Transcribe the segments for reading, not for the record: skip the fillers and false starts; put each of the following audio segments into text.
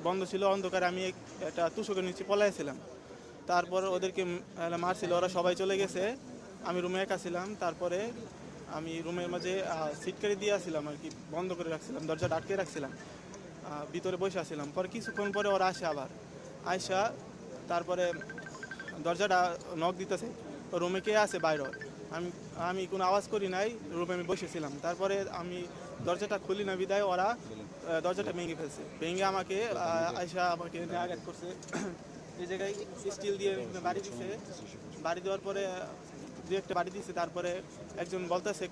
বন্ধ ছিল, অন্ধকারে আমি একটা তুষকের নিচে পলাইছিলাম। তারপর ওদেরকে মারছিল, ওরা সবাই চলে গেছে, আমি রুমে একা ছিলাম। তারপরে আমি রুমের মাঝে সিটকারি দিয়ে আসছিলাম আর কি, বন্ধ করে রাখছিলাম, দরজাটা আটকে রাখছিলাম, ভিতরে বসে আসছিলাম। পরে কিছুক্ষণ পরে ওরা আসে আবার, আয়সা তারপরে দরজাটা নক দিতেছে, রুমে কে আছে বাইরে। আমি আমি কোনো আওয়াজ করি নাই, রুমে আমি বসেছিলাম। তারপরে আমি দরজাটা খুলি না বিদায় ওরা দরজাটা ভেঙে ফেলছে, ভেঙে আমাকে আয়সা আমাকে আঘাত করছে এই জায়গায়, স্টিল দিয়ে বাড়ি দিছে। বাড়ি দেওয়ার পরে দু একটা বাড়ি দিছে। তারপরে একজন বলতেছে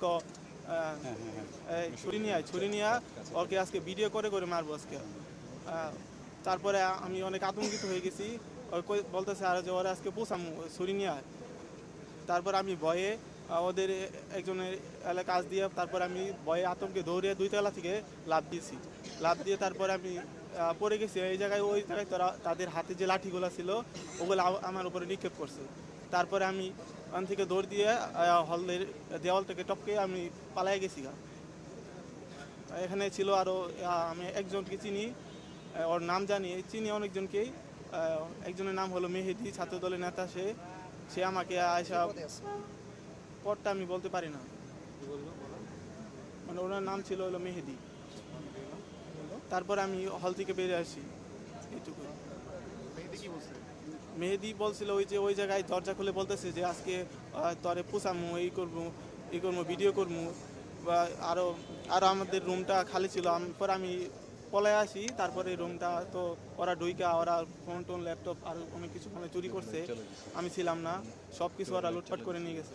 ছুরি নিয়ে ওকে আজকে ভিডিও করে করে মারবো আজকে। তারপরে আমি অনেক আতঙ্কিত হয়ে গেছি। বলতেছে আর যে ওরা আজকে পোষামু ছুরি নিয়ে। তারপর আমি ভয়ে ওদের একজনের এলাকা কাজ দিয়ে তারপর আমি ভয়ে আতঙ্কে দৌড়ে 2 তলা থেকে লাফ দিয়েছি। লাফ দিয়ে তারপর আমি পড়ে গেছি এই জায়গায়। ওই জায়গায় তাদের হাতে যে লাঠিগুলো ছিল ওগুলো আমার উপরে নিক্ষেপ করছে। তারপরে আমি ওখান থেকে দৌড় দিয়ে হলের দেওয়াল থেকে টপকে আমি পালাই গেছি। এখানে ছিল আরও, আমি একজনকে চিনি, ওর নাম জানি, চিনি অনেকজনকেই। একজনের নাম হলো মেহেদি, ছাত্রদলের নেতা। সে আমাকে আয়সা, পদটা আমি বলতে পারি না, মানে ওনার নাম ছিল হলো মেহেদি। তারপর আমি হল থেকে বেরিয়ে আসি, এইটুকু। মেহেদি বলছিল ওই জায়গায় দরজা খুলে বলতেছে যে আজকে তরে পুষামু, এই করবো ভিডিও করবো, বা আরও আমাদের রুমটা খালি ছিল। পর আমি পলায় আসি। তারপরে রুমটা তো ওরা ঢুইকা ওরা ফোন টোন ল্যাপটপ আর অনেক কিছু চুরি করছে, আমি ছিলাম না, সব কিছু ওরা লুটপাট করে নিয়ে গেছে।